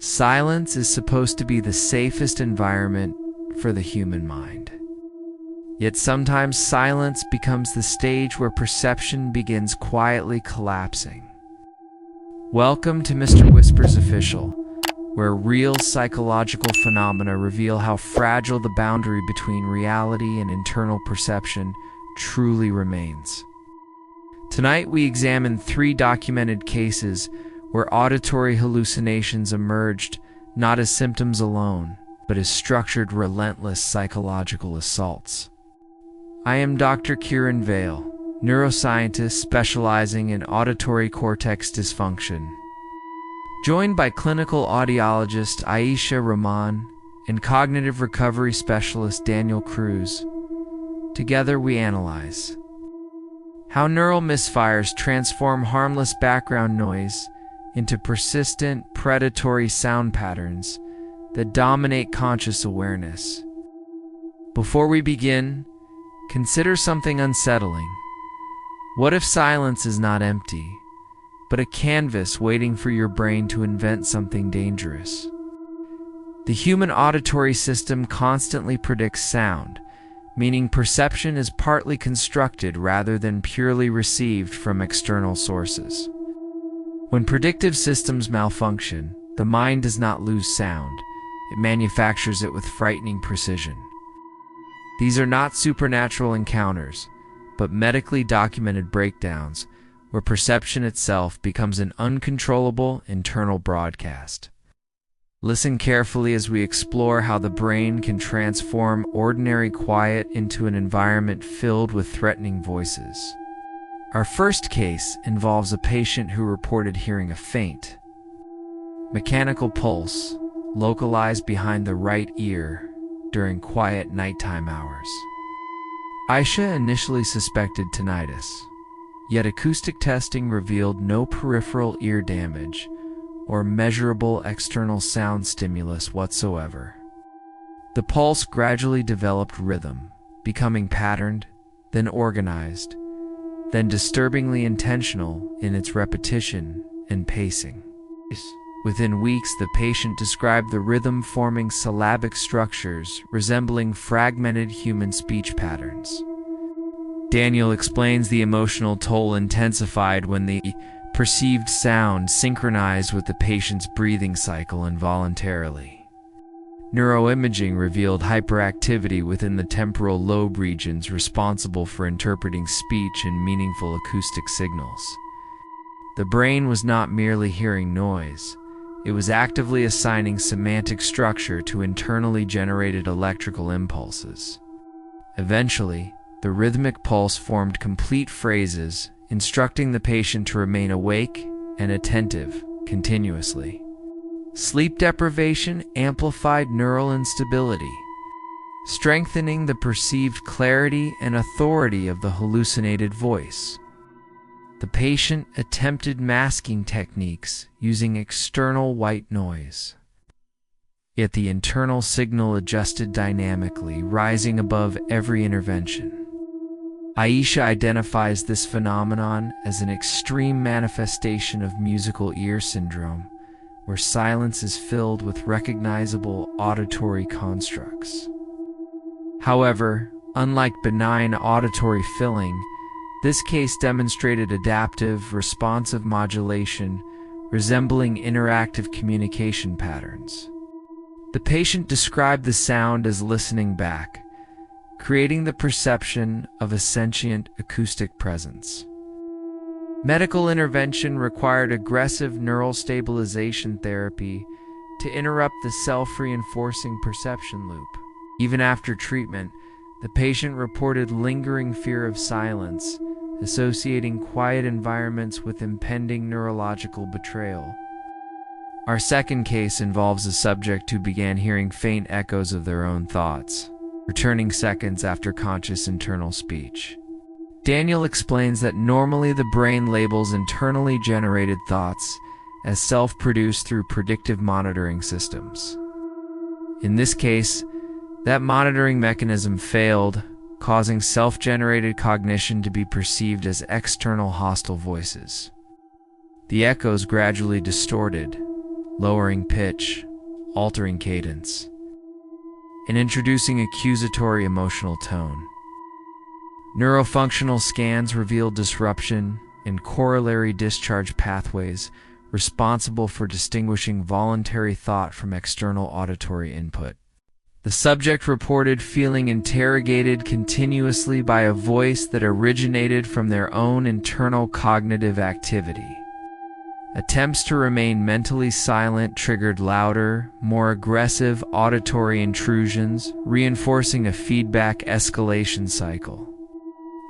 Silence is supposed to be the safest environment for the human mind. Yet sometimes silence becomes the stage where perception begins quietly collapsing. Welcome to Mr. Whisper's Official, where real psychological phenomena reveal how fragile the boundary between reality and internal perception truly remains. Tonight we examine 3 documented cases where auditory hallucinations emerged not as symptoms alone, but as structured, relentless psychological assaults. I am Dr. Kieran Vale, neuroscientist specializing in auditory cortex dysfunction. Joined by clinical audiologist Aisha Rahman and cognitive recovery specialist Daniel Cruz, together we analyze how neural misfires transform harmless background noise into persistent, predatory sound patterns that dominate conscious awareness. Before we begin, consider something unsettling. What if silence is not empty, but a canvas waiting for your brain to invent something dangerous? The human auditory system constantly predicts sound, meaning perception is partly constructed rather than purely received from external sources. When predictive systems malfunction, the mind does not lose sound, it manufactures it with frightening precision. These are not supernatural encounters, but medically documented breakdowns where perception itself becomes an uncontrollable internal broadcast. Listen carefully as we explore how the brain can transform ordinary quiet into an environment filled with threatening voices. Our first case involves a patient who reported hearing a faint, mechanical pulse localized behind the right ear during quiet nighttime hours. Aisha initially suspected tinnitus, yet acoustic testing revealed no peripheral ear damage or measurable external sound stimulus whatsoever. The pulse gradually developed rhythm, becoming patterned, then organized, then disturbingly intentional in its repetition and pacing. Within weeks, the patient described the rhythm forming syllabic structures resembling fragmented human speech patterns. Daniel explains the emotional toll intensified when the perceived sound synchronized with the patient's breathing cycle involuntarily. Neuroimaging revealed hyperactivity within the temporal lobe regions responsible for interpreting speech and meaningful acoustic signals. The brain was not merely hearing noise, it was actively assigning semantic structure to internally generated electrical impulses. Eventually, the rhythmic pulse formed complete phrases, instructing the patient to remain awake and attentive continuously. Sleep deprivation amplified neural instability, strengthening the perceived clarity and authority of the hallucinated voice. The patient attempted masking techniques using external white noise. Yet the internal signal adjusted dynamically, rising above every intervention. Aisha identifies this phenomenon as an extreme manifestation of musical ear syndrome, where silence is filled with recognizable auditory constructs. However, unlike benign auditory filling, this case demonstrated adaptive, responsive modulation resembling interactive communication patterns. The patient described the sound as listening back, creating the perception of a sentient acoustic presence. Medical intervention required aggressive neural stabilization therapy to interrupt the self-reinforcing perception loop. Even after treatment, the patient reported lingering fear of silence, associating quiet environments with impending neurological betrayal. Our second case involves a subject who began hearing faint echoes of their own thoughts, returning seconds after conscious internal speech. Daniel explains that normally the brain labels internally generated thoughts as self-produced through predictive monitoring systems. In this case, that monitoring mechanism failed, causing self-generated cognition to be perceived as external hostile voices. The echoes gradually distorted, lowering pitch, altering cadence, and introducing accusatory emotional tone. Neurofunctional scans reveal disruption in corollary discharge pathways responsible for distinguishing voluntary thought from external auditory input. The subject reported feeling interrogated continuously by a voice that originated from their own internal cognitive activity. Attempts to remain mentally silent triggered louder, more aggressive auditory intrusions, reinforcing a feedback escalation cycle.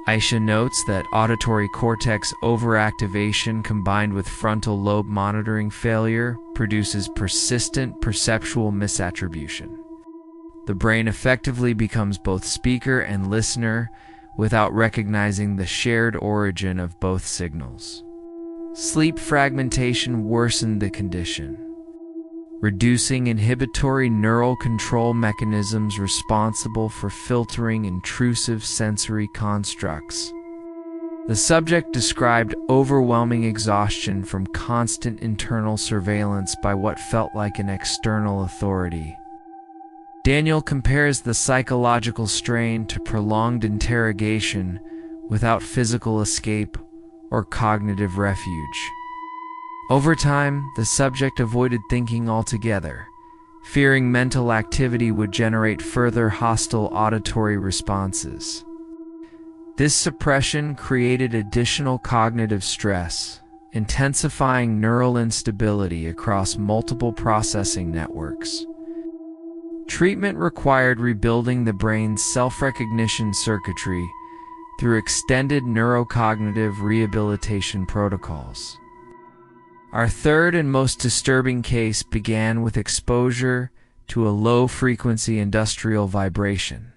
Aisha notes that auditory cortex overactivation combined with frontal lobe monitoring failure produces persistent perceptual misattribution. The brain effectively becomes both speaker and listener without recognizing the shared origin of both signals. Sleep fragmentation worsened the condition, reducing inhibitory neural control mechanisms responsible for filtering intrusive sensory constructs. The subject described overwhelming exhaustion from constant internal surveillance by what felt like an external authority. Daniel compares the psychological strain to prolonged interrogation without physical escape or cognitive refuge. Over time, the subject avoided thinking altogether, fearing mental activity would generate further hostile auditory responses. This suppression created additional cognitive stress, intensifying neural instability across multiple processing networks. Treatment required rebuilding the brain's self-recognition circuitry through extended neurocognitive rehabilitation protocols. Our third and most disturbing case began with exposure to a low-frequency industrial vibration,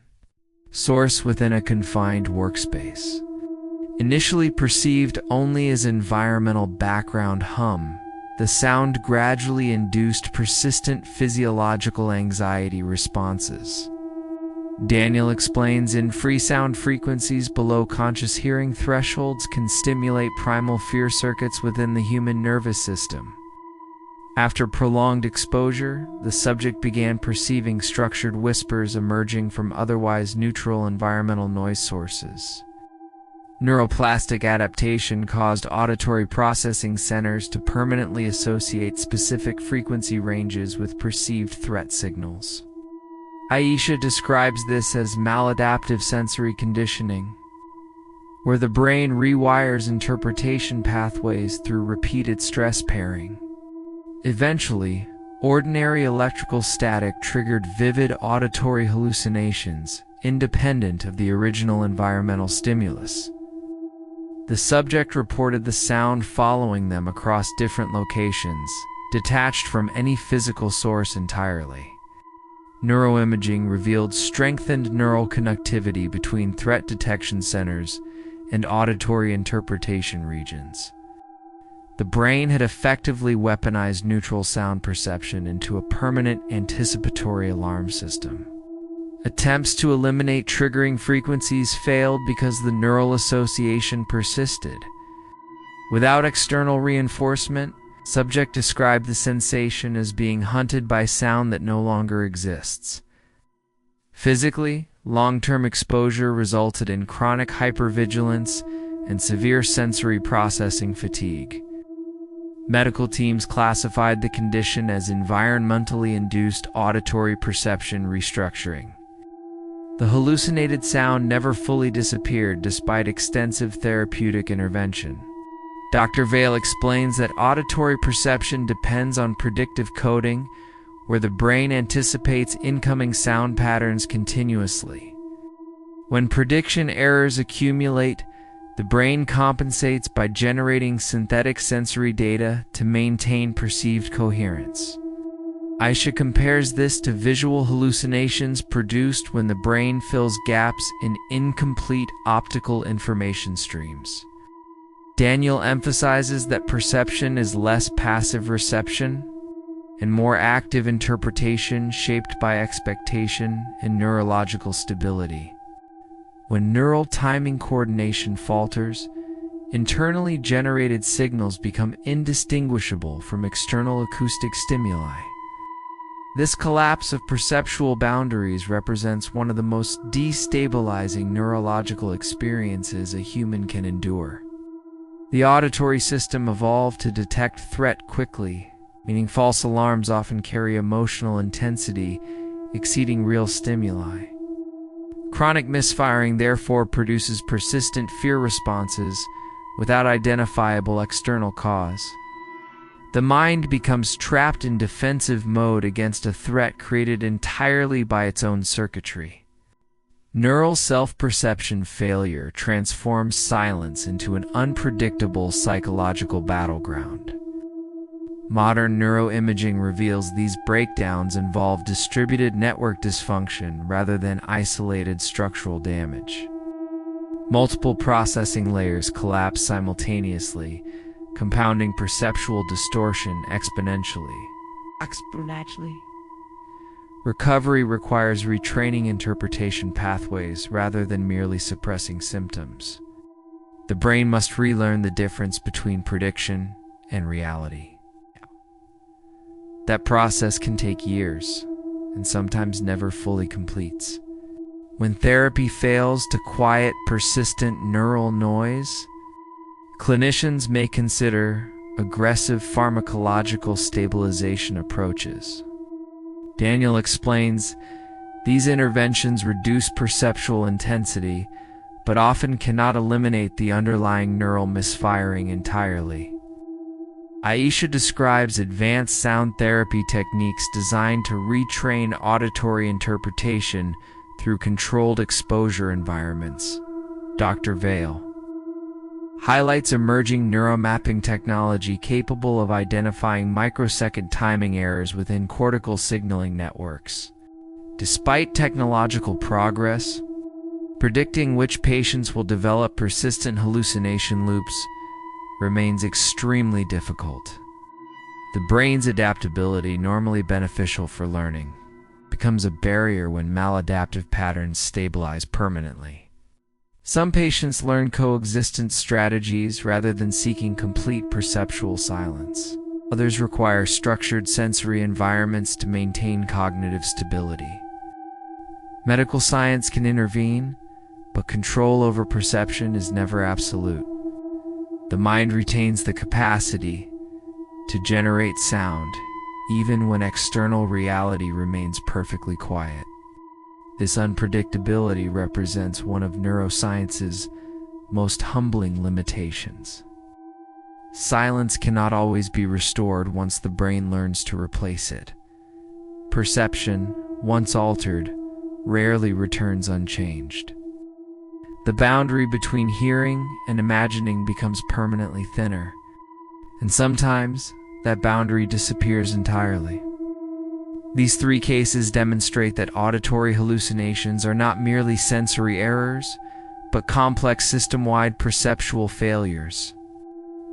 source within a confined workspace. Initially perceived only as environmental background hum, the sound gradually induced persistent physiological anxiety responses. Daniel explains infrasound frequencies below conscious hearing thresholds can stimulate primal fear circuits within the human nervous system. After prolonged exposure, the subject began perceiving structured whispers emerging from otherwise neutral environmental noise sources. Neuroplastic adaptation caused auditory processing centers to permanently associate specific frequency ranges with perceived threat signals. Aisha describes this as maladaptive sensory conditioning, where the brain rewires interpretation pathways through repeated stress pairing. Eventually, ordinary electrical static triggered vivid auditory hallucinations, independent of the original environmental stimulus. The subject reported the sound following them across different locations, detached from any physical source entirely. Neuroimaging revealed strengthened neural connectivity between threat detection centers and auditory interpretation regions. The brain had effectively weaponized neutral sound perception into a permanent anticipatory alarm system. Attempts to eliminate triggering frequencies failed because the neural association persisted. Without external reinforcement, subject described the sensation as being hunted by sound that no longer exists. Physically, long-term exposure resulted in chronic hypervigilance and severe sensory processing fatigue. Medical teams classified the condition as environmentally induced auditory perception restructuring. The hallucinated sound never fully disappeared despite extensive therapeutic intervention. Dr. Vale explains that auditory perception depends on predictive coding, where the brain anticipates incoming sound patterns continuously. When prediction errors accumulate, the brain compensates by generating synthetic sensory data to maintain perceived coherence. Aisha compares this to visual hallucinations produced when the brain fills gaps in incomplete optical information streams. Daniel emphasizes that perception is less passive reception and more active interpretation shaped by expectation and neurological stability. When neural timing coordination falters, internally generated signals become indistinguishable from external acoustic stimuli. This collapse of perceptual boundaries represents one of the most destabilizing neurological experiences a human can endure. The auditory system evolved to detect threat quickly, meaning false alarms often carry emotional intensity exceeding real stimuli. Chronic misfiring therefore produces persistent fear responses without identifiable external cause. The mind becomes trapped in defensive mode against a threat created entirely by its own circuitry. Neural self-perception failure transforms silence into an unpredictable psychological battleground. Modern neuroimaging reveals these breakdowns involve distributed network dysfunction rather than isolated structural damage. Multiple processing layers collapse simultaneously, compounding perceptual distortion exponentially. Recovery requires retraining interpretation pathways rather than merely suppressing symptoms. The brain must relearn the difference between prediction and reality. That process can take years, and sometimes never fully completes. When therapy fails to quiet persistent neural noise, clinicians may consider aggressive pharmacological stabilization approaches. Daniel explains, these interventions reduce perceptual intensity, but often cannot eliminate the underlying neural misfiring entirely. Aisha describes advanced sound therapy techniques designed to retrain auditory interpretation through controlled exposure environments. Dr. Vale highlights emerging neuromapping technology capable of identifying microsecond timing errors within cortical signaling networks. Despite technological progress, predicting which patients will develop persistent hallucination loops remains extremely difficult. The brain's adaptability, normally beneficial for learning, becomes a barrier when maladaptive patterns stabilize permanently. Some patients learn coexistence strategies rather than seeking complete perceptual silence. Others require structured sensory environments to maintain cognitive stability. Medical science can intervene, but control over perception is never absolute. The mind retains the capacity to generate sound, even when external reality remains perfectly quiet. This unpredictability represents one of neuroscience's most humbling limitations. Silence cannot always be restored once the brain learns to replace it. Perception, once altered, rarely returns unchanged. The boundary between hearing and imagining becomes permanently thinner, and sometimes that boundary disappears entirely. These three cases demonstrate that auditory hallucinations are not merely sensory errors, but complex system-wide perceptual failures.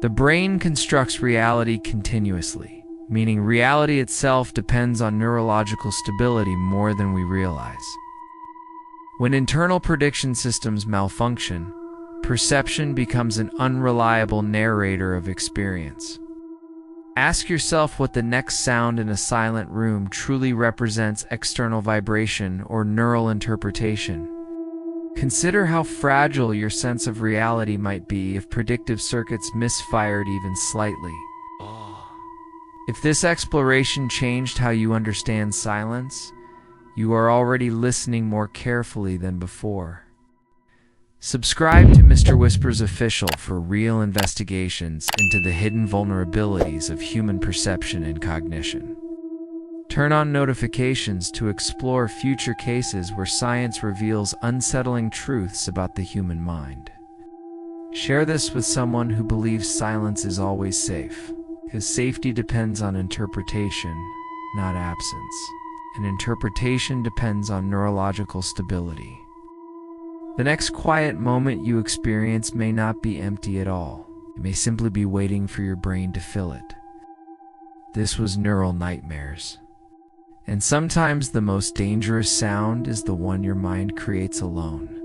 The brain constructs reality continuously, meaning reality itself depends on neurological stability more than we realize. When internal prediction systems malfunction, perception becomes an unreliable narrator of experience. Ask yourself what the next sound in a silent room truly represents: external vibration or neural interpretation. Consider how fragile your sense of reality might be if predictive circuits misfired even slightly. If this exploration changed how you understand silence, you are already listening more carefully than before. Subscribe to Mr. Whisper's Official for real investigations into the hidden vulnerabilities of human perception and cognition. Turn on notifications to explore future cases where science reveals unsettling truths about the human mind. Share this with someone who believes silence is always safe, because safety depends on interpretation, not absence, and interpretation depends on neurological stability. The next quiet moment you experience may not be empty at all. It may simply be waiting for your brain to fill it. This was Neural Nightmares. And sometimes the most dangerous sound is the one your mind creates alone.